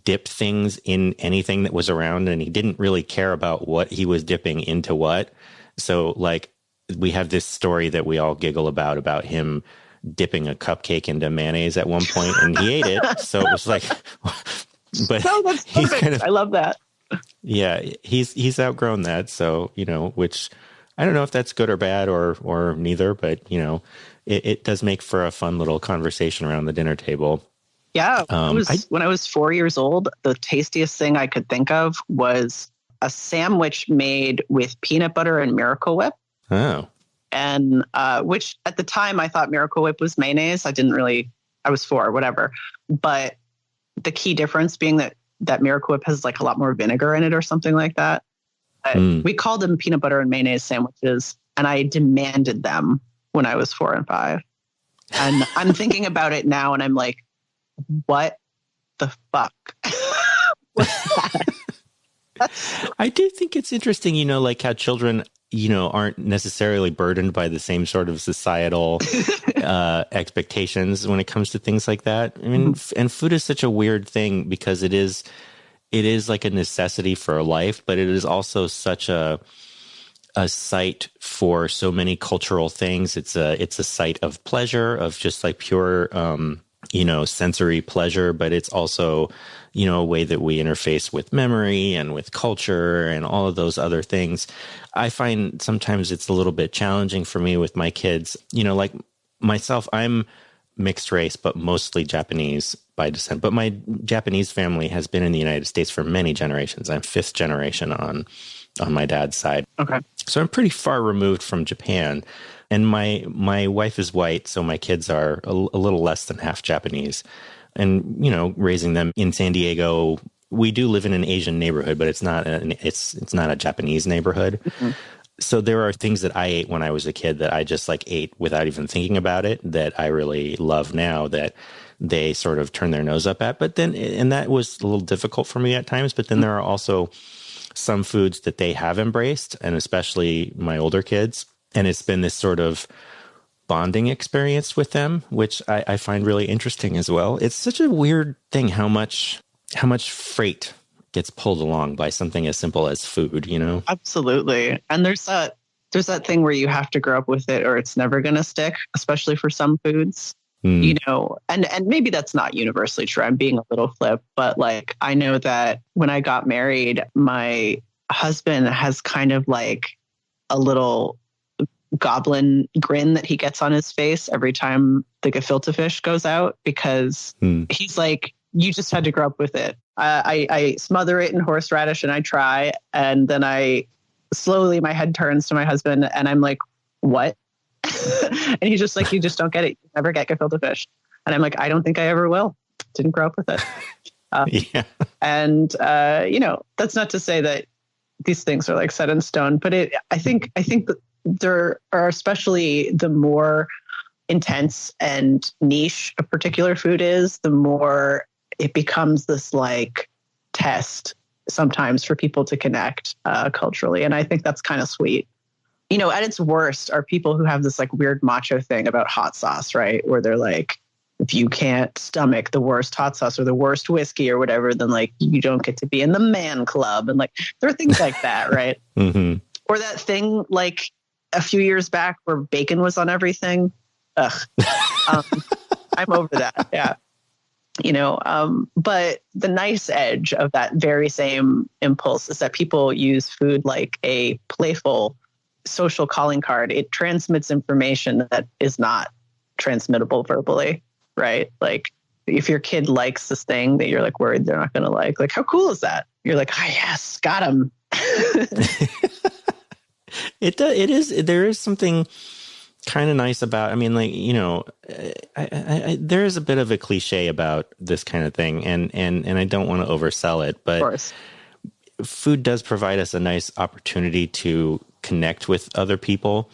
dip things in anything that was around, and he didn't really care about what he was dipping into what. So like we have this story that we all giggle about him dipping a cupcake into mayonnaise at one point, and he ate it. So it was like, but no, that's perfect. I love that. Yeah, he's outgrown that. So, which I don't know if that's good or bad or neither, but it does make for a fun little conversation around the dinner table. Yeah. When I was 4 years old, the tastiest thing I could think of was a sandwich made with peanut butter and Miracle Whip. Oh. And which at the time I thought Miracle Whip was mayonnaise. I was 4, whatever. But the key difference being that Miracle Whip has like a lot more vinegar in it or something like that. We called them peanut butter and mayonnaise sandwiches, and I demanded them when I was 4 and 5. And I'm thinking about it now, and I'm like, what the fuck? What's that? I do think it's interesting, like how children, aren't necessarily burdened by the same sort of societal expectations when it comes to things like that. I mean, and food is such a weird thing because it is like a necessity for life, but it is also such a site for so many cultural things. It's a site of pleasure, of just like pure, sensory pleasure, but it's also, a way that we interface with memory and with culture and all of those other things. I find sometimes it's a little bit challenging for me with my kids, like myself, I'm mixed race, but mostly Japanese by descent. But my Japanese family has been in the United States for many generations. I'm 5th generation on my dad's side. Okay. So I'm pretty far removed from Japan. And my wife is white, so my kids are a little less than half Japanese. And, raising them in San Diego, we do live in an Asian neighborhood, but it's not a Japanese neighborhood. Mm-hmm. So there are things that I ate when I was a kid that I just like ate without even thinking about it that I really love now that they sort of turn their nose up at. But then, and that was a little difficult for me at times, but then there are also some foods that they have embraced, and especially my older kids. And it's been this sort of bonding experience with them, which I find really interesting as well. It's such a weird thing how much freight gets pulled along by something as simple as food, Absolutely. And there's that thing where you have to grow up with it or it's never going to stick, especially for some foods. And maybe that's not universally true. I'm being a little flip, but like, I know that when I got married, my husband has kind of like a little goblin grin that he gets on his face every time the gefilte fish goes out, because he's like, you just had to grow up with it. I smother it in horseradish and I try, and then my head turns to my husband and I'm like, what? And he's just like, you just don't get it. You never get gefilte fish. And I'm like, I don't think I ever will. Didn't grow up with it. Yeah. And, that's not to say that these things are like set in stone, but I think that there are, especially the more intense and niche a particular food is, the more it becomes this like test sometimes for people to connect culturally. And I think that's kind of sweet. At its worst are people who have this like weird macho thing about hot sauce, right? Where they're like, if you can't stomach the worst hot sauce or the worst whiskey or whatever, then like you don't get to be in the man club. And like, there are things like that, right? Mm-hmm. Or that thing like a few years back where bacon was on everything. Ugh. I'm over that. Yeah. But the nice edge of that very same impulse is that people use food like a playful social calling card. It transmits information that is not transmittable verbally, right? Like if your kid likes this thing that you're like worried they're not going to like how cool is that? You're like, oh, yes, got him. It is. There is something kind of nice about, I mean, like, there is a bit of a cliche about this kind of thing, and I don't want to oversell it, but food does provide us a nice opportunity to connect with other people.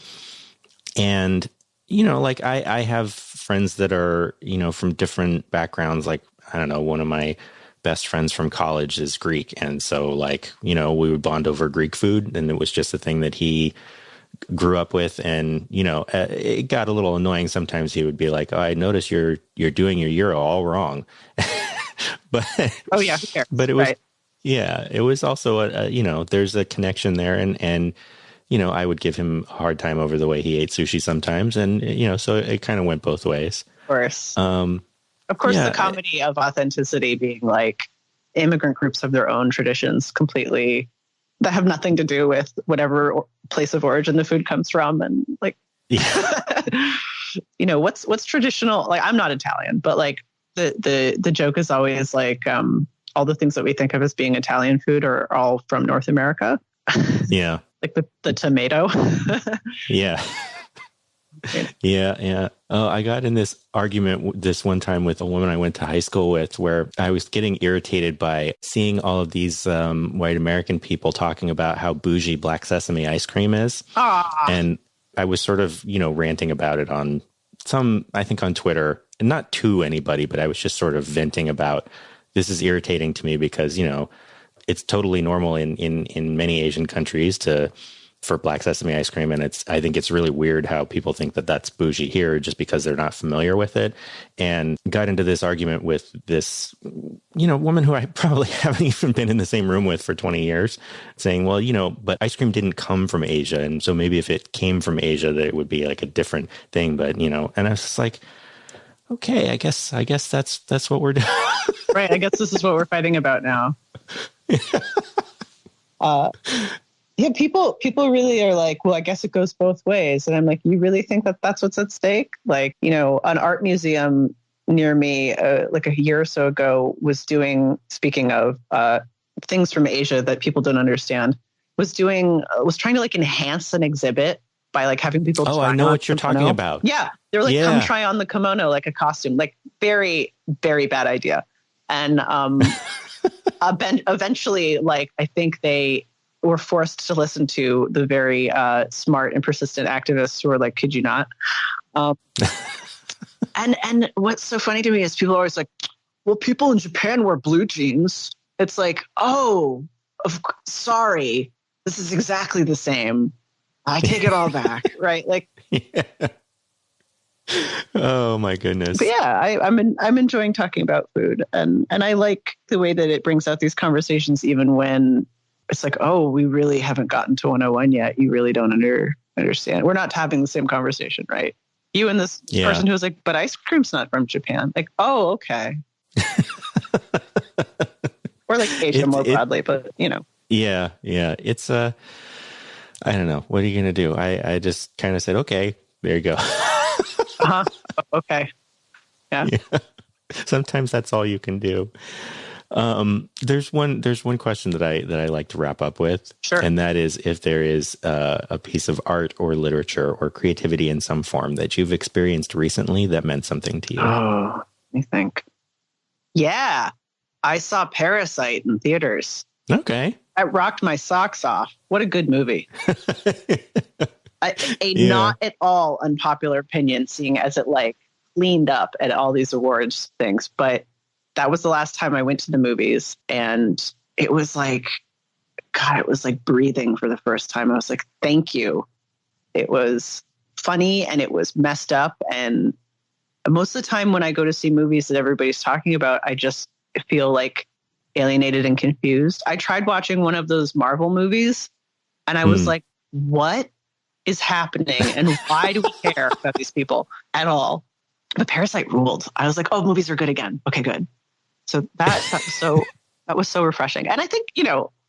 And, like I have friends that are, from different backgrounds. Like, I don't know, one of my best friends from college is Greek. And so like, we would bond over Greek food, and it was just a thing that he grew up with. And, it got a little annoying. Sometimes he would be like, oh, I notice you're doing your euro all wrong. But, oh yeah, who cares? But it was, right. Yeah, it was also there's a connection there, and I would give him a hard time over the way he ate sushi sometimes, and so it kind of went both ways. Of course. The comedy of authenticity being like immigrant groups have their own traditions completely that have nothing to do with whatever place of origin the food comes from, and like, yeah. what's traditional? Like, I'm not Italian, but like the joke is always like, all the things that we think of as being Italian food are all from North America. Yeah. Like the tomato. Yeah. Yeah. Oh, I got in this argument this one time with a woman I went to high school with, where I was getting irritated by seeing all of these white American people talking about how bougie Black Sesame ice cream is. And I was sort of, ranting about it on I think on Twitter, and not to anybody, but I was just sort of venting about, this is irritating to me because, it's totally normal in many Asian countries for Black Sesame ice cream. And I think it's really weird how people think that that's bougie here just because they're not familiar with it. And got into this argument with this, woman who I probably haven't even been in the same room with for 20 years, saying, well, but ice cream didn't come from Asia. And so maybe if it came from Asia, that it would be like a different thing. But, and I was just like, okay, I guess that's what we're doing. Right. I guess this is what we're fighting about now. Yeah, people really are like, well, I guess it goes both ways. And I'm like, you really think that that's what's at stake? Like, an art museum near me, like a year or so ago, was speaking of things from Asia that people don't understand, was trying to like enhance an exhibit by like having people try on. Oh, I know what you're talking about. Yeah. They're like, come try on the kimono like a costume. Like, very, very bad idea. And eventually, like, I think they were forced to listen to the very smart and persistent activists who were like, could you not? And what's so funny to me is people are always like, well, people in Japan wear blue jeans. It's like, oh, sorry, this is exactly the same. I take it all back, right? Like, yeah. Oh my goodness. But yeah, I'm enjoying talking about food, and I like the way that it brings out these conversations, even when it's like, oh, we really haven't gotten to 101 yet. You really don't understand. We're not having the same conversation, right? You and this person who's like, but ice cream's not from Japan. Like, oh, okay. Or like Asia more broadly, but Yeah. It's I don't know. What are you going to do? I just kind of said, okay, there you go. Okay. Yeah. Sometimes that's all you can do. There's one question that I like to wrap up with. Sure. And that is, if there is a piece of art or literature or creativity in some form that you've experienced recently that meant something to you. Oh, let me think. Yeah. I saw Parasite in theaters. Okay. That rocked my socks off. What a good movie. Not at all unpopular opinion, seeing as it like cleaned up at all these awards things. But that was the last time I went to the movies, and it was like, God, it was like breathing for the first time. I was like, thank you. It was funny and it was messed up. And most of the time when I go to see movies that everybody's talking about, I just feel like alienated and confused. I tried watching one of those Marvel movies and I was like, what is happening? And why do we care about these people at all? But Parasite ruled. I was like, oh, movies are good again. Okay, good. So that was so refreshing. And I think,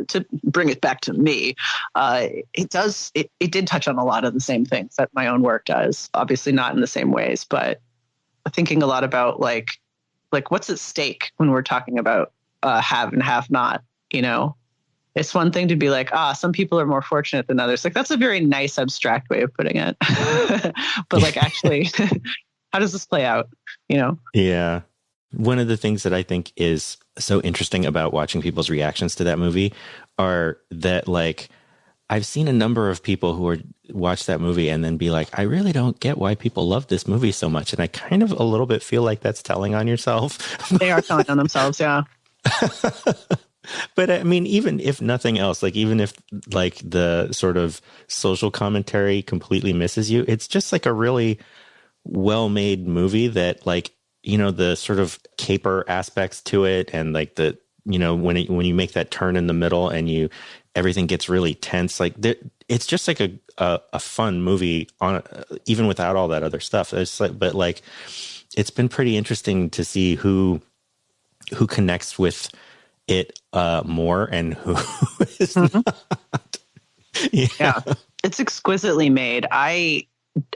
to bring it back to me, it did touch on a lot of the same things that my own work does. Obviously not in the same ways, but thinking a lot about like what's at stake when we're talking about have and have not, It's one thing to be like, some people are more fortunate than others. Like, that's a very nice abstract way of putting it. But like, actually, how does this play out? Yeah. One of the things that I think is so interesting about watching people's reactions to that movie are that, like, I've seen a number of people who watch that movie and then be like, I really don't get why people love this movie so much. And I kind of a little bit feel like that's telling on yourself. They are telling on themselves. Yeah. But I mean, even if nothing else, like, even if like the sort of social commentary completely misses you, it's just like a really well-made movie that, like, the sort of caper aspects to it, and like the, when you make that turn in the middle and everything gets really tense, like it's just like a fun movie on even without all that other stuff. It's like, but like, it's been pretty interesting to see who connects with it more and who is not. Yeah, it's exquisitely made.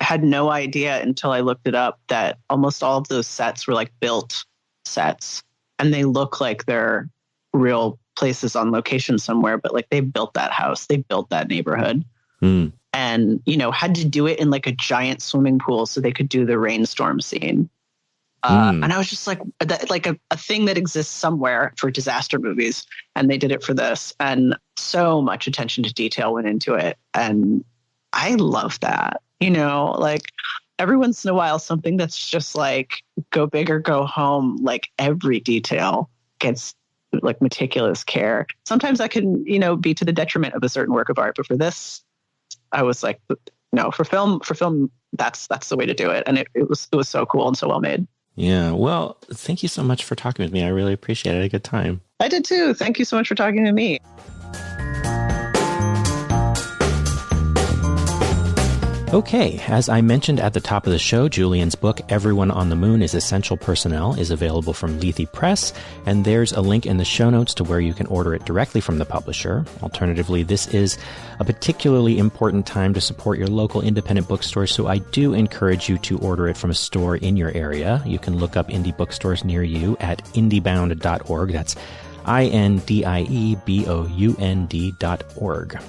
had no idea until I looked it up that almost all of those sets were like built sets, and they look like they're real places on location somewhere, but like they built that house, they built that neighborhood. And, you know, had to do it in like a giant swimming pool so they could do the rainstorm scene. And I was just like, a thing that exists somewhere for disaster movies. And they did it for this. And so much attention to detail went into it. And I love that, you know, like every once in a while, something that's just like go big or go home, like every detail gets like meticulous care. Sometimes that can, you know, be to the detriment of a certain work of art. But for this, I was like, no, for film, that's the way to do it. And it was so cool and so well made. Yeah. Well, thank you so much for talking with me. I really appreciate it. I had a good time. I did too. Thank you so much for talking to me. Okay, as I mentioned at the top of the show, Julian's book, Everyone on the Moon is Essential Personnel, is available from Lethe Press, and there's a link in the show notes to where you can order it directly from the publisher. Alternatively, this is a particularly important time to support your local independent bookstore, so I do encourage you to order it from a store in your area. You can look up indie bookstores near you at indiebound.org. That's INDIEBOUND.org.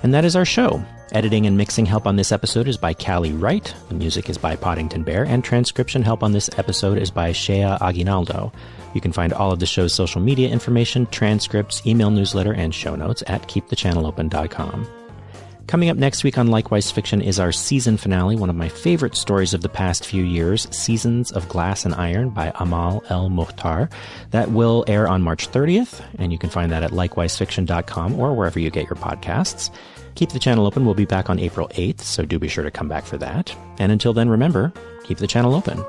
And that is our show. Editing and mixing help on this episode is by Callie Wright. The music is by Poddington Bear, and transcription help on this episode is by Shea Aguinaldo. You can find all of the show's social media information, transcripts, email newsletter, and show notes at keepthechannelopen.com. Coming up next week on Likewise Fiction is our season finale, one of my favorite stories of the past few years, Seasons of Glass and Iron by Amal El Mukhtar. That will air on March 30th, and you can find that at likewisefiction.com or wherever you get your podcasts. Keep the Channel Open will be back on April 8th, so do be sure to come back for that. And until then, remember, keep the channel open.